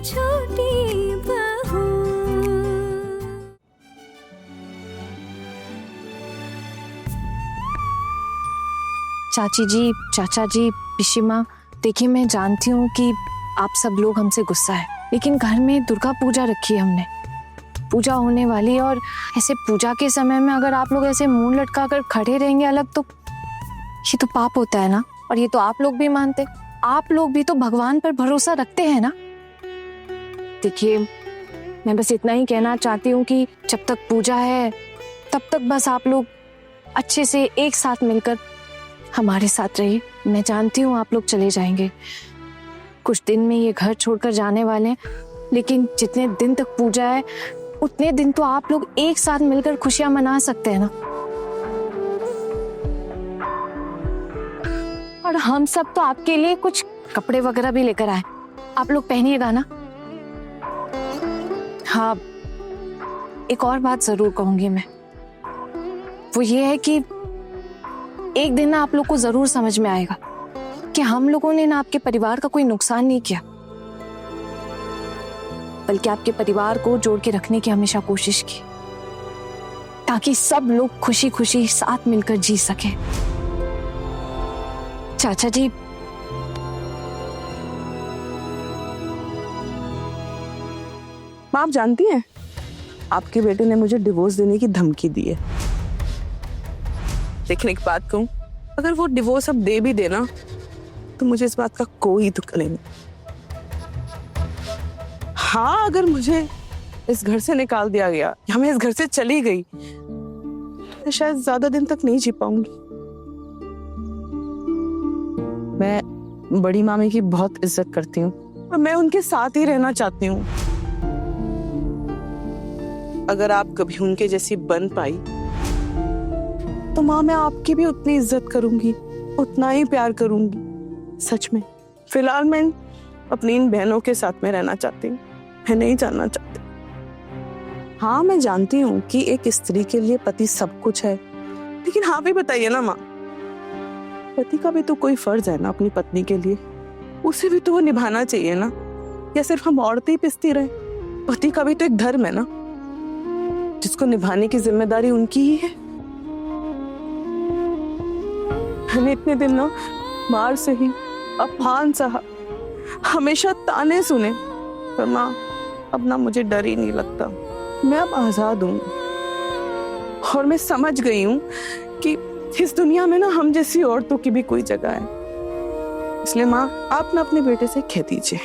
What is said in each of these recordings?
छोटी बहू। चाची जी, चाचा जी, पिशिमा, देखिए मैं जानती हूँ कि आप सब लोग हमसे गुस्सा है, लेकिन घर में दुर्गा पूजा रखी है हमने, पूजा होने वाली है, और ऐसे पूजा के समय में अगर आप लोग ऐसे मुंह लटका कर खड़े रहेंगे अलग, तो ये तो पाप होता है ना। और ये तो आप लोग भी मानते, आप लोग भी तो भगवान पर भरोसा रखते हैं ना। देखिए मैं बस इतना ही कहना चाहती हूँ कि जब तक पूजा है तब तक बस आप लोग अच्छे से एक साथ मिलकर हमारे साथ रहिए। मैं जानती हूँ आप लोग चले जाएंगे, कुछ दिन में ये घर छोड़कर जाने वाले हैं, लेकिन जितने दिन तक पूजा है उतने दिन तो आप लोग एक साथ मिलकर खुशियां मना सकते हैं ना। और हम सब तो आपके लिए कुछ कपड़े वगैरह भी लेकर आए, आप लोग पहनिएगा ना। हाँ, एक और बात जरूर कहूंगी मैं, वो ये है कि एक दिन ना आप लोग को जरूर समझ में आएगा कि हम लोगों ने ना आपके परिवार का कोई नुकसान नहीं किया, बल्कि आपके परिवार को जोड़ के रखने की हमेशा कोशिश की, ताकि सब लोग खुशी खुशी साथ मिलकर जी सके। चाचा जी, माँ आप जानती हैं, आपके बेटे ने मुझे डिवोर्स देने की धमकी दी है। लेकिन एक बात कहूं, अगर वो डिवोर्स अब दे भी देना तो मुझे इस बात का कोई दुख नहीं। हाँ, अगर मुझे इस घर से निकाल दिया गया या मैं इस घर से चली गई तो शायद ज्यादा दिन तक नहीं जी पाऊंगी। मैं बड़ी मामी की बहुत इज्जत करती हूँ और मैं उनके साथ ही रहना चाहती हूँ। अगर आप कभी उनके जैसी बन पाई तो माँ मैं आपकी भी उतनी इज्जत करूंगी, उतना ही प्यार करूंगी। सच में फिलहाल मैं अपनी इन बहनों के साथ में रहना चाहती हूँ, मैं नहीं जानना चाहती। हाँ मैं जानती हूँ कि एक स्त्री के लिए पति सब कुछ है, लेकिन हाँ भी बताइए ना माँ, पति का भी तो कोई फर्ज है ना अपनी पत्नी के लिए, उसे भी तो वो निभाना चाहिए ना। या सिर्फ हम औरतें ही पिसती रहे? पति का भी तो एक धर्म है ना, जिसको निभाने की जिम्मेदारी उनकी ही है। मैंने इतने दिन ना मार सही, अपमान सहा, हमेशा ताने सुने, पर माँ अब ना मुझे डर ही नहीं लगता। मैं अब आजाद हूँ और मैं समझ गई हूँ कि इस दुनिया में ना हम जैसी औरतों की भी कोई जगह है। इसलिए माँ आप ना अपने बेटे से कह दीजिए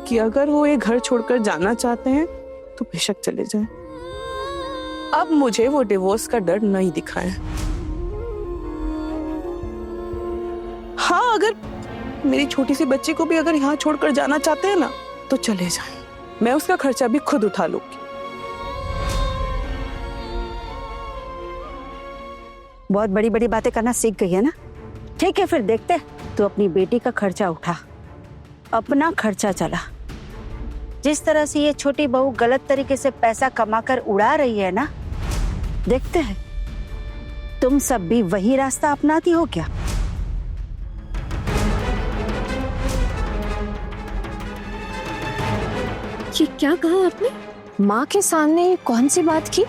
कि अगर वो ये घर छोड़कर जाना चाहते हैं तो बेशक चले जाएं। अब मुझे वो डिवोर्स का डर नहीं दिखाएं। हाँ, अगर मेरी छोटी सी बच्ची को भी अगर यहाँ छोड़कर जाना चाहते हैं ना तो चले जाएं, मैं उसका खर्चा भी खुद उठा लूंगी। बहुत बड़ी बड़ी बातें करना सीख गई है ना। ठीक है फिर देखते, तू अपनी बेटी का खर्चा उठा, अपना खर्चा चला। जिस तरह से ये छोटी बहू गलत तरीके से पैसा कमाकर उड़ा रही है ना, देखते हैं तुम सब भी वही रास्ता अपनाती हो क्या। ये क्या कहा आपने? माँ के सामने कौन सी बात की?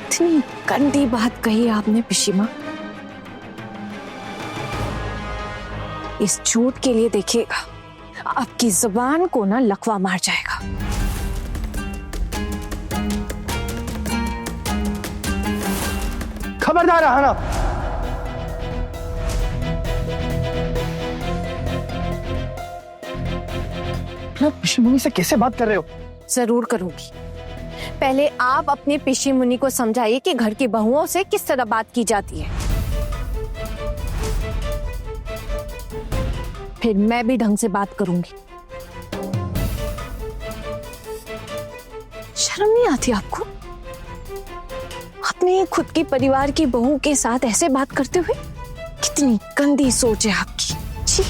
इतनी गंदी बात कही आपने पिशिमा। इस झूठ के लिए देखिएगा आपकी जुबान को ना लकवा मार जाएगा। खबरदार आहना, पिशी मुनि से कैसे बात कर रहे हो? जरूर करूंगी। पहले आप अपने पिशी मुनि को समझाइए कि घर की बहुओं से किस तरह बात की जाती है, फिर मैं भी ढंग से बात करूंगी। शर्म नहीं आती आपको? अपने खुद की परिवार की बहू के साथ ऐसे बात करते हुए? कितनी गंदी सोच है आपकी। छी।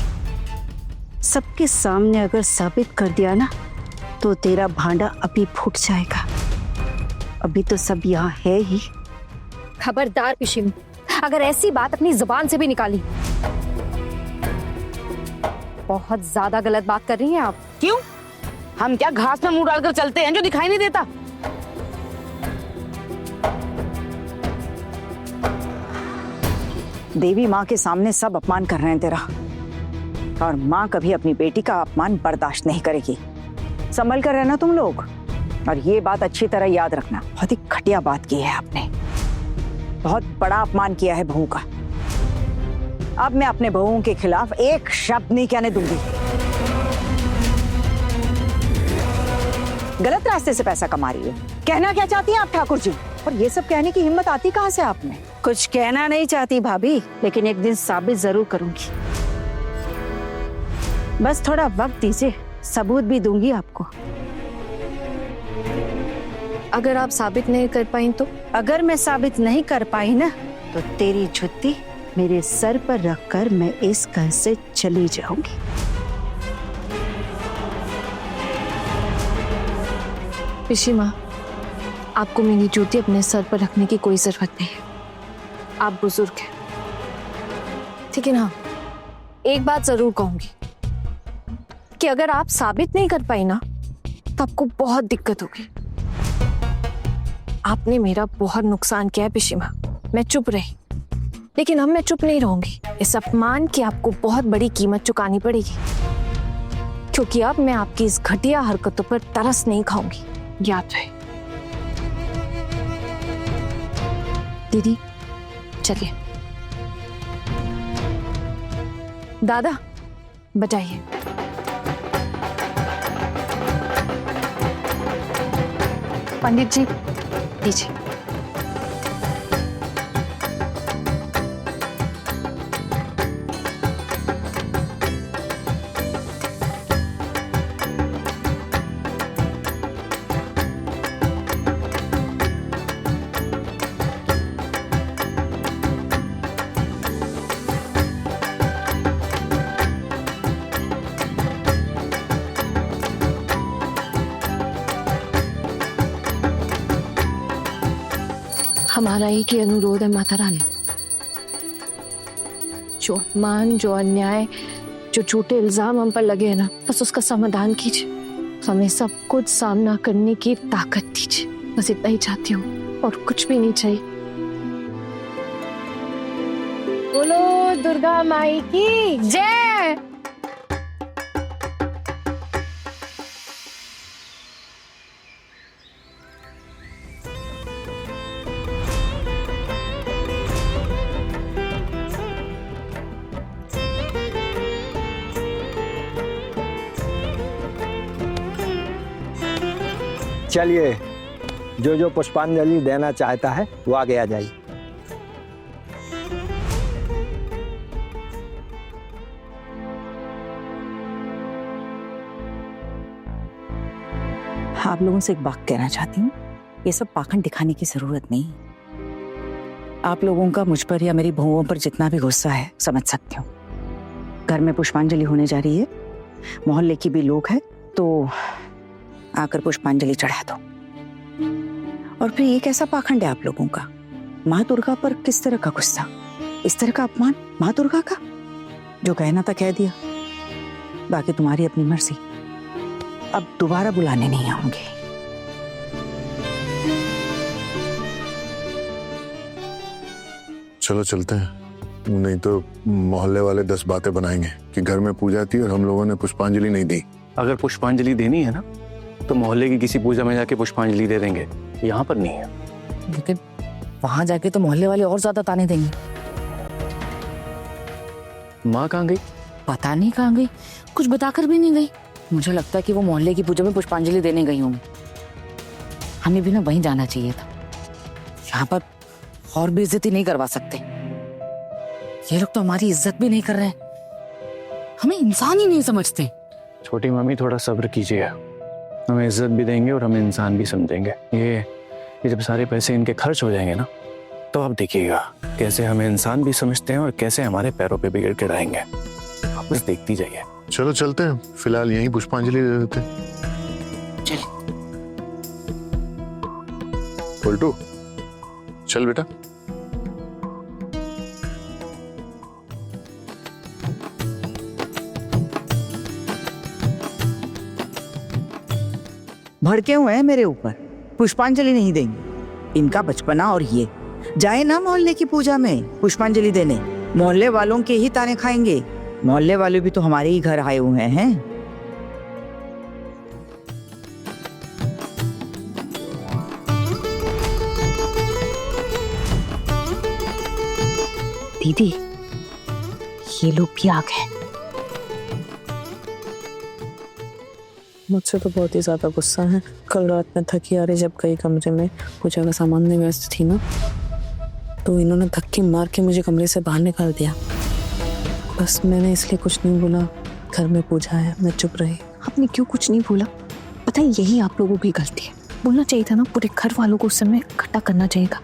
सबके सामने अगर साबित कर दिया ना तो तेरा भांडा अभी फूट जाएगा। अभी तो सब यहाँ है ही। खबरदार पिशिमा, अगर ऐसी बात अपनी जुबान से भी निकाली बहुत ज्यादा गलत बात कर रही हैं आप। क्यों? हम क्या घास में मुंह डालकर चलते हैं जो दिखाई नहीं देता? देवी माँ के सामने सब अपमान कर रहे हैं तेरा, और माँ कभी अपनी बेटी का अपमान बर्दाश्त नहीं करेगी। संभल कर रहना तुम लोग, और ये बात अच्छी तरह याद रखना, बहुत ही घटिया बात की है आपने, बहुत बड़ा अपमान किया है बहू का। अब मैं अपने बहुओं के खिलाफ एक शब्द नहीं कहने दूंगी। गलत रास्ते से पैसा कमा रही है, कहना क्या चाहती हैं आप ठाकुर जी? और ये सब कहने की हिम्मत आती कहाँ से आप में? कुछ कहना नहीं चाहती भाभी, लेकिन एक दिन साबित जरूर करूंगी। बस थोड़ा वक्त दीजिए, सबूत भी दूंगी आपको। अगर आप साबित नहीं कर पाई तो? अगर मैं साबित नहीं कर पाई ना, तो तेरी जुत्ती मेरे सर पर रखकर मैं इस घर से चली जाऊंगी। पिशी माँ, आपको मेरी जूती अपने सर पर रखने की कोई जरूरत नहीं है। आप बुजुर्ग हैं, लेकिन हाँ, एक बात जरूर कहूंगी कि अगर आप साबित नहीं कर पाई ना, तो आपको बहुत दिक्कत होगी। आपने मेरा बहुत नुकसान किया है पिशी माँ, मैं चुप रही, लेकिन अब मैं चुप नहीं रहूंगी। इस अपमान की आपको बहुत बड़ी कीमत चुकानी पड़ेगी, क्योंकि अब मैं आपकी इस घटिया हरकतों पर तरस नहीं खाऊंगी, याद रहे। दीदी चलिए। दादा बजाइए। पंडित जी दीजिए। हमारा एक ही अनुरोध है माता रानी, जो अपमान, जो अन्याय, जो झूठे इल्जाम हम पर लगे हैं ना, बस उसका समाधान कीजिए। हमें सब कुछ सामना करने की ताकत दीजिए, बस इतना ही चाहती हूँ, और कुछ भी नहीं चाहिए। बोलो दुर्गा माई की जय। चलिए, जो जो पुष्पांजलि देना चाहता है वो आगे आ जाइए। आप लोगों से एक बात कहना चाहती हूँ, ये सब पाखंड दिखाने की जरूरत नहीं। आप लोगों का मुझ पर या मेरी बहुओं पर जितना भी गुस्सा है समझ सकती हूँ। घर में पुष्पांजलि होने जा रही है, मोहल्ले की भी लोग हैं, तो आकर पुष्पांजलि चढ़ा दो। और फिर ये कैसा पाखंड है आप लोगों का? माँ दुर्गा पर किस तरह का गुस्सा, इस तरह का अपमान माँ दुर्गा का? जो कहना था कह दिया, बाकी तुम्हारी अपनी मर्जी। अब दोबारा बुलाने नहीं आऊंगी। चलो चलते हैं, नहीं तो मोहल्ले वाले 10 बातें बनाएंगे कि घर में पूजा थी और हम लोगों ने पुष्पांजलि नहीं दी। अगर पुष्पांजलि देनी है ना, तो मोहल्ले की किसी पूजा में जाके पुष्पांजलि दे देंगे, यहाँ पर नहीं है। लेकिन वहां जाके तो मोहल्ले वाले और ज्यादा ताने देंगे। माँ कहाँ गई? पता नहीं कहाँ गई, कुछ बताकर भी नहीं गई। मुझे लगता है कि वो मोहल्ले की पूजा में पुष्पांजलि देने गई होंगी। हमें भी ना वहीं जाना चाहिए था, यहाँ पर और भी इज्जत ही नहीं करवा सकते। ये लोग तो हमारी इज्जत भी नहीं कर रहे हैं, हमें इंसान ही नहीं समझते। छोटी मम्मी थोड़ा सब्र कीजिए, हमें इज्जत भी देंगे और हमें इंसान भी समझेंगे। ये जब सारे पैसे इनके खर्च हो जाएंगे ना, तो आप देखिएगा कैसे हमें इंसान भी समझते हैं और कैसे हमारे पैरों पे बिगड़ के रहेंगे। आप बस देखती जाइए। चलो चलते हैं, फिलहाल यहीं पुष्पांजलि दे देते हैं। पलटू चल बेटा। भड़के हुए हैं मेरे ऊपर, पुष्पांजलि नहीं देंगे। इनका बचपना और ये जाए ना मोहल्ले की पूजा में पुष्पांजलि देने, मोहल्ले वालों के ही ताने खाएंगे। मोहल्ले वाले भी तो हमारे ही घर आए हुए हैं। दीदी, ये लोग भी आ गए। मुझसे तो बहुत ही ज्यादा गुस्सा है। कल रात में थकी आ रही जब कई कमरे में पूजा का सामान में व्यस्त थी ना, तो इन्होंने धक्के मार के मुझे कमरे से बाहर निकाल दिया। बस मैंने इसलिए कुछ नहीं बोला, घर में पूजा है, मैं चुप रही। आपने क्यों कुछ नहीं बोला? पता है यही आप लोगों की गलती है। बोलना चाहिए था ना, पूरे घर वालों को उस समय इकट्ठा करना चाहिए था।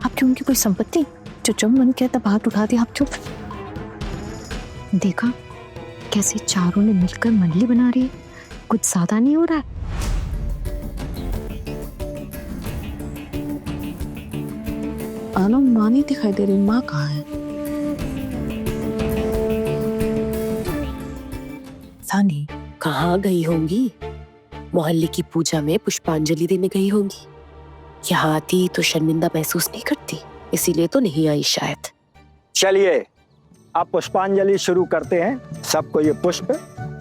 आपकी उनकी कोई संपत्ति जो जब मन किया तब हाथ उठा दिया। आप क्यों? देखा कैसे चारों ने मिलकर मंडली बना रही है। कुछ ज्यादा नहीं हो रहा है? आनो माँ नहीं दिखाई दे रही, माँ कहाँ है? सानी कहाँ गई होंगी? मोहल्ले की पूजा में पुष्पांजलि देने गई होंगी। यहाँ आती तो शर्मिंदा महसूस नहीं करती, इसीलिए तो नहीं आई शायद। चलिए अब पुष्पांजलि शुरू करते हैं। सबको ये पुष्प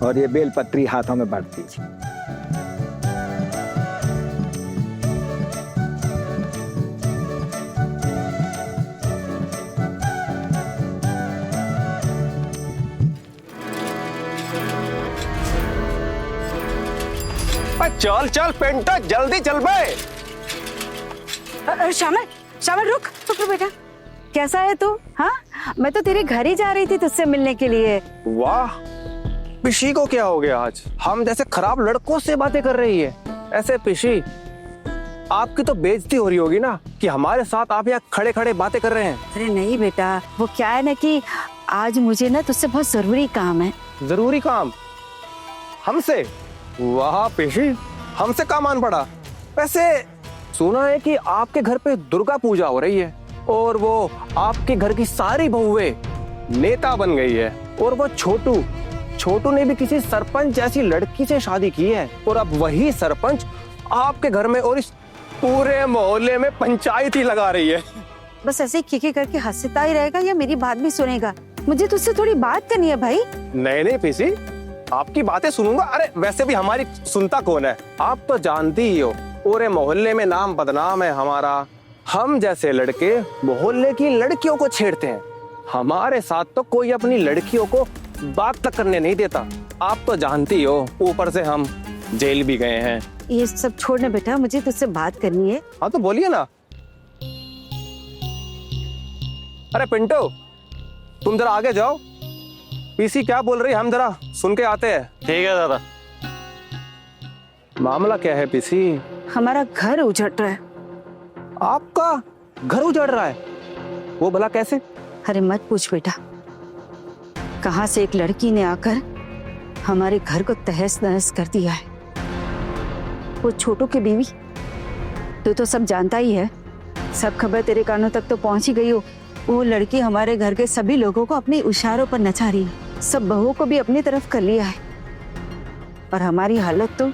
और ये बेलपत्री हाथों में बांट दीजिए। चल चल पेंटा, जल्दी चल बे। श्यामल, श्यामल रुक रुक बेटा। कैसा है तू? हाँ, मैं तो तेरे घर ही जा रही थी तुझसे मिलने के लिए। वाह, पिशी को क्या हो गया आज? हम जैसे खराब लड़कों से बातें कर रही है। ऐसे पिशी, आपकी तो बेइज्जती हो रही होगी ना कि हमारे साथ आप यहाँ खड़े खड़े बातें कर रहे हैं। अरे नहीं बेटा, वो क्या है ना कि आज मुझे ना तुझसे बहुत जरूरी काम है। जरूरी काम? हमसे? वाह पिशी, हमसे काम आन पड़ा। वैसे सुना है कि आपके घर पे दुर्गा पूजा हो रही है और वो आपके घर की सारी बहुएं नेता बन गई है। और वो छोटू ने भी किसी सरपंच जैसी लड़की से शादी की है और अब वही सरपंच आपके घर में और इस पूरे मोहल्ले में पंचायत ही लगा रही है। बस ऐसे खिखी करके हंसता ही रहेगा या मेरी बात भी सुनेगा? मुझे तुझसे थोड़ी बात करनी है भाई। नहीं पिसी, आपकी बातें सुनूंगा। अरे वैसे भी हमारी सुनता कौन है? आप तो जानती ही हो, पूरे मोहल्ले में नाम बदनाम है हमारा। हम जैसे लड़के मोहल्ले की लड़कियों को छेड़ते हैं। हमारे साथ तो कोई अपनी लड़कियों को बात तक करने नहीं देता। आप तो जानती हो, ऊपर से हम जेल भी गए हैं। ये सब छोड़ना बेटा, मुझे तुझसे बात करनी है। हाँ तो बोलिए ना। अरे पिंटो, तुम जरा आगे जाओ। पीसी क्या बोल रही है, हम जरा सुन के आते हैं। ठीक है दादा। मामला क्या है पीसी? हमारा घर उजड़ रहा है। आपका घर उजड़ रहा है? वो भला कैसे? अरे मत पूछ बेटा, कहां से एक लड़की ने आकर हमारे घर को तहस नहस कर दिया है। वो छोटू की बीवी, तू तो सब जानता ही है। सब खबर तेरे कानों तक तो पहुंच ही गई हो। वो लड़की हमारे घर के सभी लोगों को अपने इशारों पर नचा रही है। सब बहुओं को भी अपनी तरफ कर लिया है और हमारी हालत तो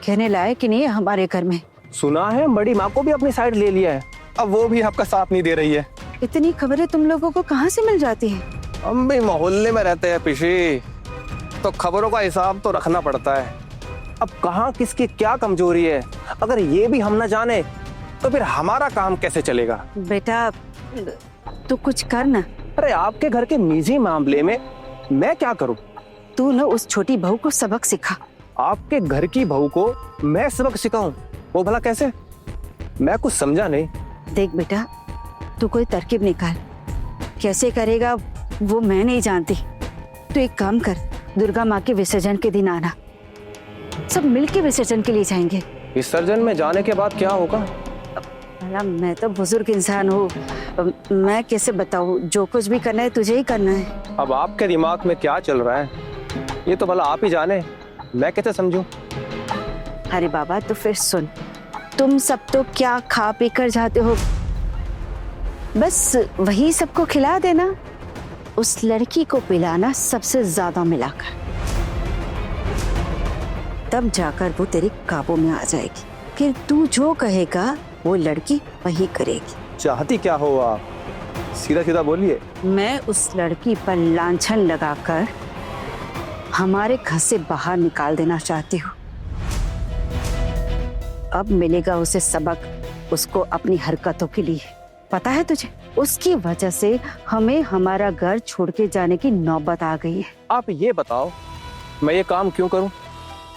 कहने लायक ही नहीं है हमारे घर में। सुना है बड़ी माँ को भी अपनी साइड ले लिया है, अब वो भी आपका साथ नहीं दे रही है। इतनी खबरें तुम लोगों को कहाँ से मिल जाती है? हम भी मोहल्ले में रहते हैं पिशी, तो खबरों का हिसाब तो रखना पड़ता है। अब कहाँ किसकी क्या कमजोरी है, अगर ये भी हम ना जाने तो फिर हमारा काम कैसे चलेगा? बेटा तू कुछ कर ना। अरे आपके घर के निजी मामले में मैं क्या करूं? तू ना उस छोटी बहू को सबक सिखा। आपके घर की बहू को मैं सबक सिखाऊं? वो भला कैसे? मैं कुछ समझा नहीं। देख बेटा, तू कोई तरकीब निकाल। कैसे करेगा वो मैं नहीं जानती। तू एक काम कर, दुर्गा माँ के विसर्जन के दिन आना, सब मिलके विसर्जन के लिए जाएंगे। विसर्जन में जाने के बाद क्या होगा? भला मैं तो बुजुर्ग इंसान हूँ, मैं कैसे बताऊँ? जो कुछ भी करना है तुझे ही करना है। अब आपके दिमाग में क्या चल रहा है ये तो भला आप ही जाने, मैं कैसे समझूं? अरे बाबा तो फिर सुन, तुम सब तो क्या खा पी कर जाते हो, बस वही सबको खिला देना। उस लड़की को पिलाना सबसे ज्यादा मिलाकर। तब जाकर वो तेरे काबू में आ जाएगी। फिर तू जो कहेगा वो लड़की वही करेगी। चाहती क्या हो आप? सीधा सीधा बोलिए। मैं उस लड़की पर लांछन लगाकर हमारे घर से बाहर निकाल देना चाहती हूँ। अब मिलेगा उसे सबक, उसको अपनी हरकतों के लिए। पता है तुझे, उसकी वजह से हमें हमारा घर छोड़ के जाने की नौबत आ गई है। आप ये बताओ, मैं ये काम क्यों करूं?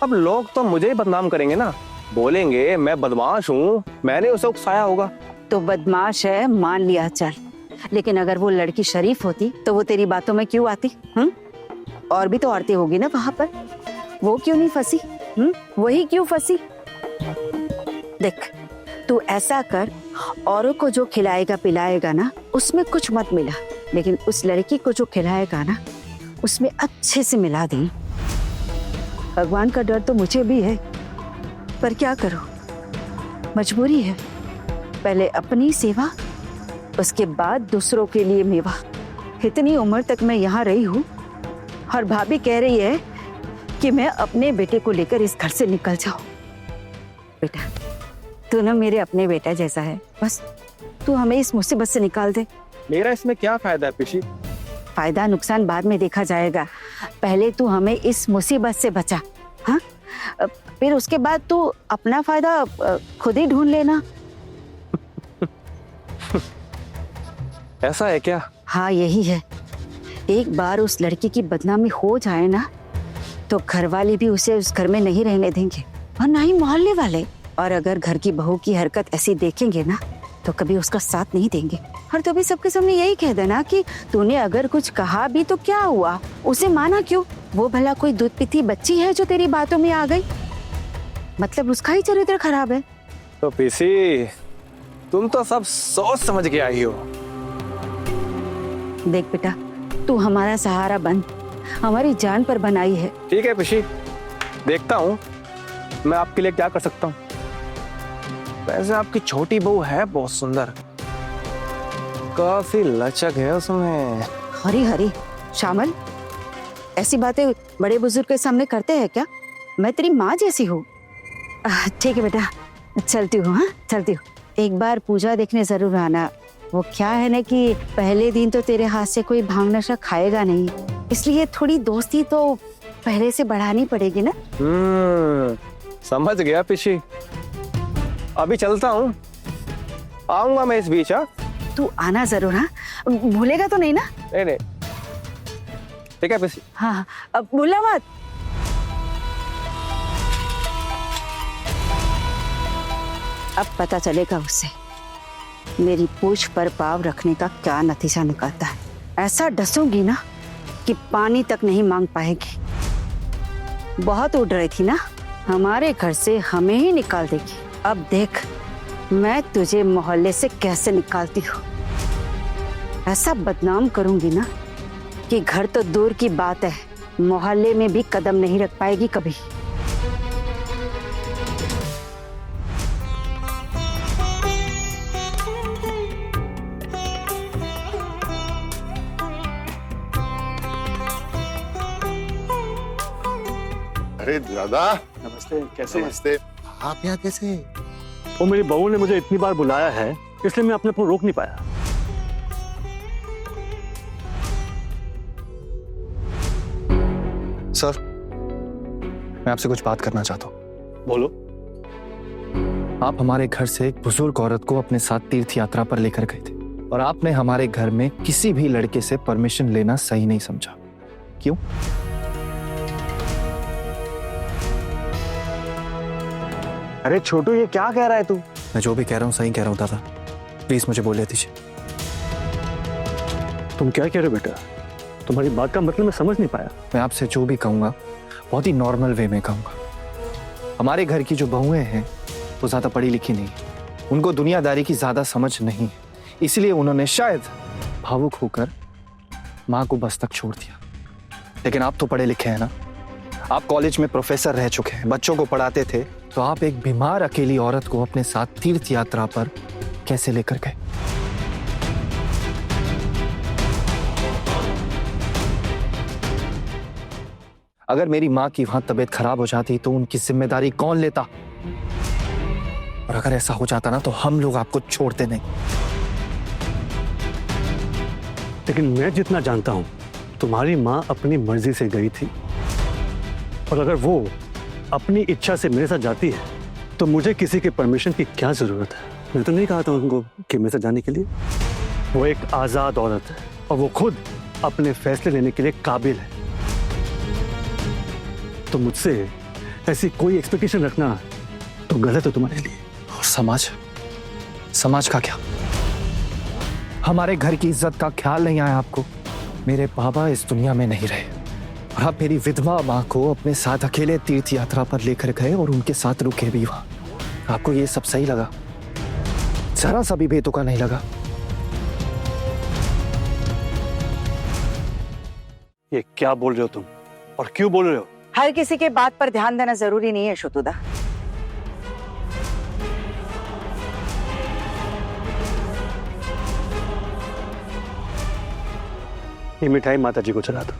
अब लोग तो मुझे ही बदनाम करेंगे ना, बोलेंगे मैं बदमाश हूँ, मैंने उसे उकसाया होगा। तो बदमाश है मान लिया चल, लेकिन अगर वो लड़की शरीफ होती तो वो तेरी बातों में क्यों आती? और भी तो औरतें होगी ना वहां पर, वो क्यों नहीं फंसी? वही क्यों फंसी? देख, तू ऐसा कर, औरों को जो खिलाएगा पिलाएगा ना उसमें कुछ मत मिला, लेकिन उस लड़की को जो खिलाएगा ना उसमें अच्छे से मिला दे। भगवान का डर तो मुझे भी है, पर क्या करूं, मजबूरी है। पहले अपनी सेवा, उसके बाद दूसरों के लिए मेवा। इतनी उम्र तक मैं यहाँ रही हूँ और भाभी कह रही है कि मैं अपने बेटे को लेकर इस घर से निकल जाऊं। बेटा, तू ना मेरे अपने बेटा जैसा है, बस तू हमें इस मुसीबत से निकाल दे। मेरा इसमें क्या फायदा है पिशी? फायदा नुकसान बाद में देखा जाएगा, पहले तू हमें इस मुसीबत से बचा। हाँ, फिर उसके बाद तू अपना फायदा खुद ही ढूंढ लेना। ऐसा है क्या? हाँ यही है। एक बार उस लड़की की बदनामी हो जाए ना तो घर वाले भी उसे उस घर में नहीं रहने देंगे, और ना ही मोहल्ले वाले। और अगर घर की बहू की हरकत ऐसी देखेंगे ना तो कभी उसका साथ नहीं देंगे। और तो भी सबके सामने यही कह देना कि तूने अगर कुछ कहा भी तो क्या हुआ, उसे माना क्यों? वो भला कोई दूध पीती बच्ची है जो तेरी बातों में आ गई? मतलब उसका ही चरित्र खराब है। तो पीसी, तुम तो सब सोच समझ के आई हो। देख बेटा, तू हमारा सहारा बन, हमारी जान पर बनाई है। ठीक है पिशी, देखता हूँ मैं आपके लिए क्या कर सकता हूँ। वैसे आपकी छोटी बहू है बहुत सुंदर, काफी लचक है उसमें। हरी हरी शामल, ऐसी बातें बड़े बुजुर्ग के सामने करते हैं क्या? मैं तेरी माँ जैसी हूँ। ठीक है बेटा, चलती हूँ। हाँ चलती हूँ। एक बार पूजा देखने जरूर आना। वो क्या है ना कि पहले दिन तो तेरे हाथ से कोई भांग नशा खाएगा नहीं, इसलिए थोड़ी दोस्ती तो पहले से बढ़ानी पड़ेगी ना। समझ गया पिशी, अभी चलता हूँ, आऊंगा मैं इस बीच। हाँ तू आना जरूर। हाँ, भूलेगा तो नहीं ना? नहीं, ठीक है पिशी। हाँ, अब भूला मत। अब पता चलेगा उसे मेरी पूछ पर पाव रखने का क्या नतीजा निकलता है। ऐसा डसूंगी ना कि पानी तक नहीं मांग पाएगी। बहुत उड़ रही थी ना, हमारे घर से हमें ही निकाल देगी। अब देख मैं तुझे मोहल्ले से कैसे निकालती हूँ। ऐसा बदनाम करूंगी ना कि घर तो दूर की बात है, मोहल्ले में भी कदम नहीं रख पाएगी कभी। अरे दादा, नमस्ते, कैसे हैं? नमस्ते। आप यहाँ कैसे? वो मेरी बहू ने मुझे इतनी बार बुलाया है, इसलिए मैं अपने आप को रोक नहीं पाया। सर, मैं आपसे कुछ बात करना चाहता हूँ। बोलो। आप हमारे घर से एक बुजुर्ग औरत को अपने साथ तीर्थ यात्रा पर लेकर गए थे, और आपने हमारे घर में किसी भी लड़के से परमिशन लेना सही नहीं समझा। क्यों? अरे छोटू, ये क्या कह रहा है तू? मैं जो भी कह रहा हूँ सही कह रहा हूँ दादा, प्लीज मुझे बोले दीजिए। तुम क्या कह रहे हो बेटा? तुम्हारी बात का मतलब मैं समझ नहीं पाया। मैं आपसे जो भी कहूँगा बहुत ही नॉर्मल वे में कहूँगा। हमारे घर की जो बहुएं हैं वो ज्यादा पढ़ी लिखी नहीं, उनको दुनियादारी की ज्यादा समझ नहीं, इसलिए उन्होंने शायद भावुक होकर माँ को बस तक छोड़ दिया। लेकिन आप तो पढ़े लिखे हैं ना, आप कॉलेज में प्रोफेसर रह चुके हैं, बच्चों को पढ़ाते थे, तो आप एक बीमार अकेली औरत को अपने साथ तीर्थ यात्रा पर कैसे लेकर गए? अगर मेरी माँ की वहां तबीयत खराब हो जाती तो उनकी जिम्मेदारी कौन लेता? और अगर ऐसा हो जाता ना तो हम लोग आपको छोड़ते नहीं। लेकिन मैं जितना जानता हूं तुम्हारी माँ अपनी मर्जी से गई थी, और अगर वो अपनी इच्छा से मेरे साथ जाती है तो मुझे किसी के परमिशन की क्या जरूरत है? मैं तो नहीं कहा था उनको कि मेरे साथ जाने के लिए। वो एक आजाद औरत है और वो खुद अपने फैसले लेने के लिए काबिल है। तो मुझसे ऐसी कोई एक्सपेक्टेशन रखना तो गलत है तुम्हारे लिए। और समाज का क्या? हमारे घर की इज्जत का ख्याल नहीं आया आपको? मेरे बाबा इस दुनिया में नहीं रहे और आप मेरी विधवा माँ को अपने साथ अकेले तीर्थ यात्रा पर लेकर गए और उनके साथ रुके भी वहां। आपको ये सब सही लगा? जरा सा भी बेतुका नहीं लगा? ये क्या बोल रहे हो तुम, और क्यों बोल रहे हो? हर किसी के बात पर ध्यान देना जरूरी नहीं है शुतुदा। ये मिठाई माता जी को चढ़ा दो।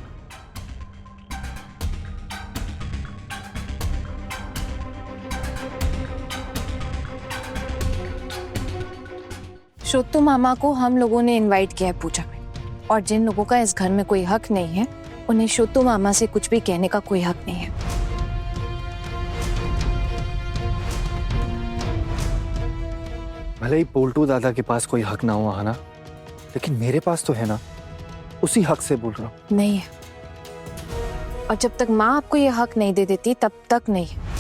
शोत्तू मामा को हम लोगों ने इनवाइट किया है पूजा में, और जिन लोगों का इस घर में कोई हक नहीं है उन्हें शोत्तू मामा से कुछ भी कहने का कोई हक नहीं है। भले ही पोल्टू दादा के पास कोई हक ना हो आना, लेकिन मेरे पास तो है ना, उसी हक से बोल रहा हूं। नहीं है, और जब तक माँ आपको ये हक नहीं दे देती तब तक नहीं है।